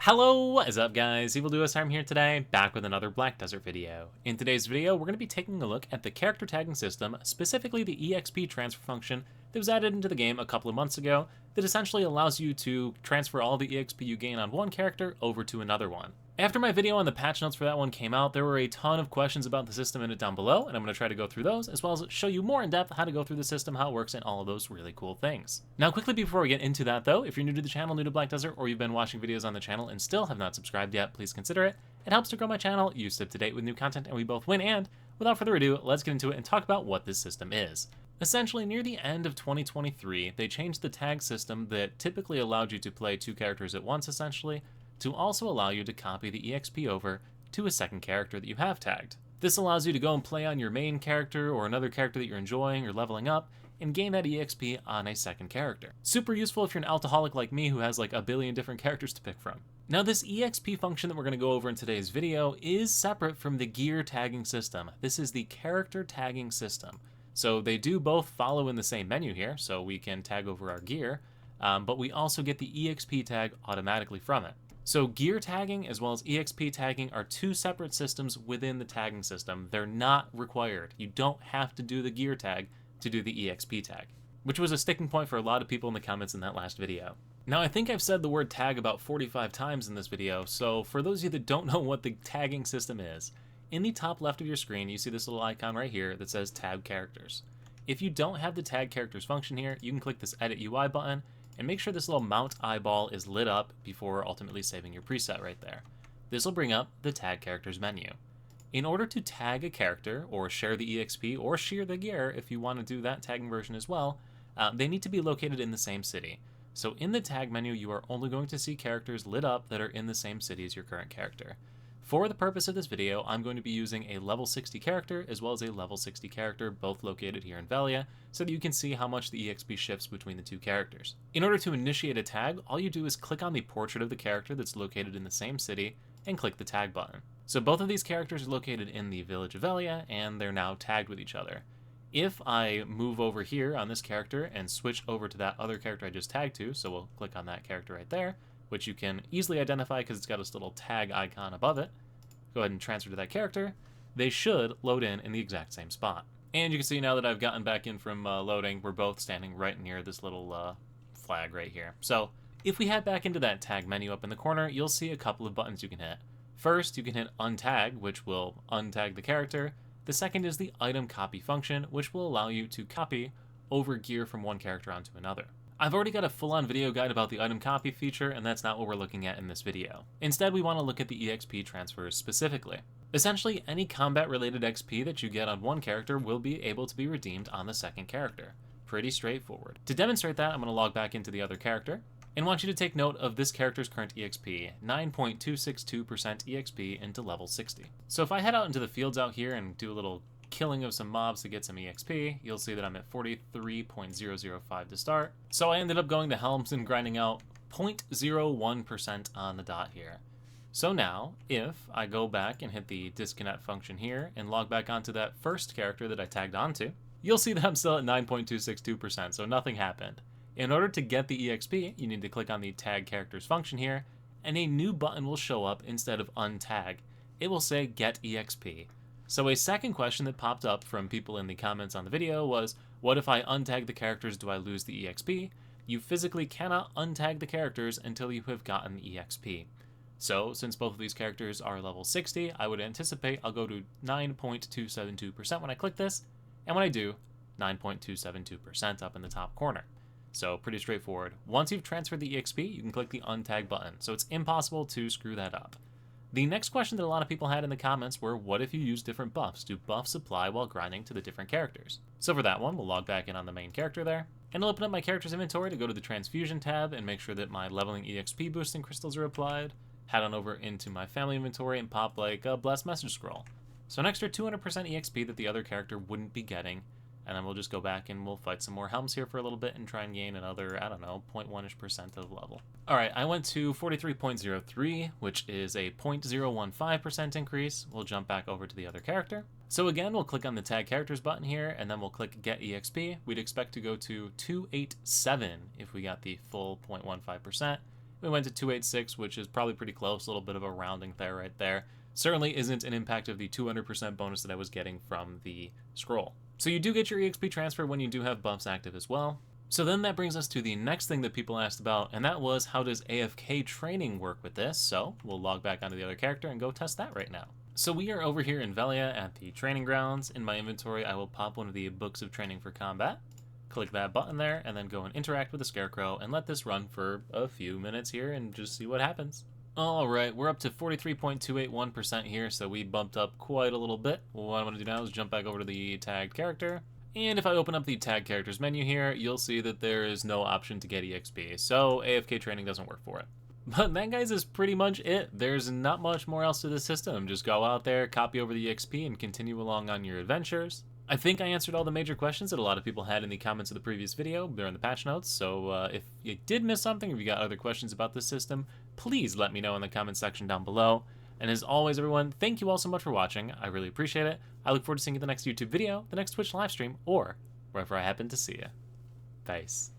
Hello, what is up guys? I'm here today, back with another Black Desert video. In today's video, we're going to be taking a look at the character tagging system, specifically the EXP transfer function that was added into the game a couple of months ago that essentially allows you to transfer all the EXP you gain on one character over to another one. After my video on the patch notes for that one came out, there were a ton of questions about the system in it down below, and I'm going to try to go through those, as well as show you more in depth how to go through the system, how it works, and all of those really cool things. Now, quickly before we get into that though, if you're new to the channel, new to Black Desert, or you've been watching videos on the channel and still have not subscribed yet, please consider it. It helps to grow my channel, you stay up to date with new content, and we both win, and without further ado, let's get into it and talk about what this system is. Essentially, near the end of 2023, they changed the tag system that typically allowed you to play two characters at once, essentially, to also allow you to copy the EXP over to a second character that you have tagged. This allows you to go and play on your main character or another character that you're enjoying or leveling up and gain that EXP on a second character. Super useful if you're an alcoholic like me who has like a billion different characters to pick from. Now this EXP function that we're going to go over in today's video is separate from the gear tagging system. This is the character tagging system. So they do both follow in the same menu here, so we can tag over our gear, but we also get the EXP tag automatically from it. So gear tagging as well as EXP tagging are two separate systems within the tagging system. They're not required. You don't have to do the gear tag to do the EXP tag, which was a sticking point for a lot of people in the comments in that last video. Now I think I've said the word tag about 45 times in this video, so for those of you that don't know what the tagging system is, in the top left of your screen you see this little icon right here that says tag characters. If you don't have the tag characters function here, you can click this edit UI button and make sure this little mount eyeball is lit up before ultimately saving your preset right there. This will bring up the tag characters menu. In order to tag a character or share the EXP or share the gear if you want to do that tagging version as well, they need to be located in the same city. So in the tag menu you are only going to see characters lit up that are in the same city as your current character. For the purpose of this video, I'm going to be using a level 60 character as well as a level 60 character, both located here in Velia, so that you can see how much the EXP shifts between the two characters. In order to initiate a tag, all you do is click on the portrait of the character that's located in the same city and click the tag button. So both of these characters are located in the village of Velia, and they're now tagged with each other. If I move over here on this character and switch over to that other character I just tagged to, so we'll click on that character right there, which you can easily identify because it's got this little tag icon above it. Go ahead and transfer to that character. They should load in the exact same spot. And you can see now that I've gotten back in from loading, we're both standing right near this little flag right here. So if we head back into that tag menu up in the corner, you'll see a couple of buttons you can hit. First, you can hit untag, which will untag the character. The second is the item copy function, which will allow you to copy over gear from one character onto another. I've already got a full-on video guide about the item copy feature, and that's not what we're looking at in this video. Instead, we want to look at the EXP transfers specifically. Essentially, any combat-related XP that you get on one character will be able to be redeemed on the second character. Pretty straightforward. To demonstrate that, I'm going to log back into the other character, and want you to take note of this character's current EXP, 9.262% EXP into level 60. So if I head out into the fields out here and do a little killing of some mobs to get some EXP, you'll see that I'm at 43.005 to start. So I ended up going to Helms and grinding out 0.01% on the dot here. So now, if I go back and hit the disconnect function here and log back onto that first character that I tagged onto, you'll see that I'm still at 9.262%, so nothing happened. In order to get the EXP, you need to click on the tag characters function here, and a new button will show up instead of untag. It will say get EXP. So a second question that popped up from people in the comments on the video was, what if I untag the characters, do I lose the EXP? You physically cannot untag the characters until you have gotten the EXP. So since both of these characters are level 60, I would anticipate I'll go to 9.272% when I click this, and when I do, 9.272% up in the top corner. So pretty straightforward. Once you've transferred the EXP, you can click the untag button, so it's impossible to screw that up. The next question that a lot of people had in the comments were, what if you use different buffs? Do buffs apply while grinding to the different characters? So for that one, we'll log back in on the main character there, and I'll open up my character's inventory to go to the transfusion tab and make sure that my leveling EXP boosting crystals are applied. Head on over into my family inventory and pop like a blessed message scroll. So an extra 200% EXP that the other character wouldn't be getting, and then we'll just go back and we'll fight some more Helms here for a little bit and try and gain another, I don't know, 0.1% of level. Alright, I went to 43.03, which is a 0.015% increase. We'll jump back over to the other character. So again, we'll click on the tag characters button here, and then we'll click get EXP. We'd expect to go to 287 if we got the full 0.15%. We went to 286, which is probably pretty close, a little bit of a rounding there right there. Certainly isn't an impact of the 200% bonus that I was getting from the scroll. So you do get your EXP transfer when you do have buffs active as well. So then that brings us to the next thing that people asked about, and that was how does AFK training work with this? So we'll log back onto the other character and go test that right now. So we are over here in Velia at the training grounds. In my inventory, I will pop one of the books of training for combat, click that button there, and then go and interact with the Scarecrow and let this run for a few minutes here and just see what happens. Alright, we're up to 43.281% here, so we bumped up quite a little bit. What I'm going to do now is jump back over to the tagged character. And if I open up the tag characters menu here, you'll see that there is no option to get EXP, so AFK training doesn't work for it. But that, guys, is pretty much it. There's not much more else to the system. Just go out there, copy over the EXP, and continue along on your adventures. I think I answered all the major questions that a lot of people had in the comments of the previous video during the patch notes, so if you did miss something, or if you got other questions about this system, please let me know in the comment section down below. And as always, everyone, thank you all so much for watching. I really appreciate it. I look forward to seeing you in the next YouTube video, the next Twitch livestream, or wherever I happen to see you. Peace.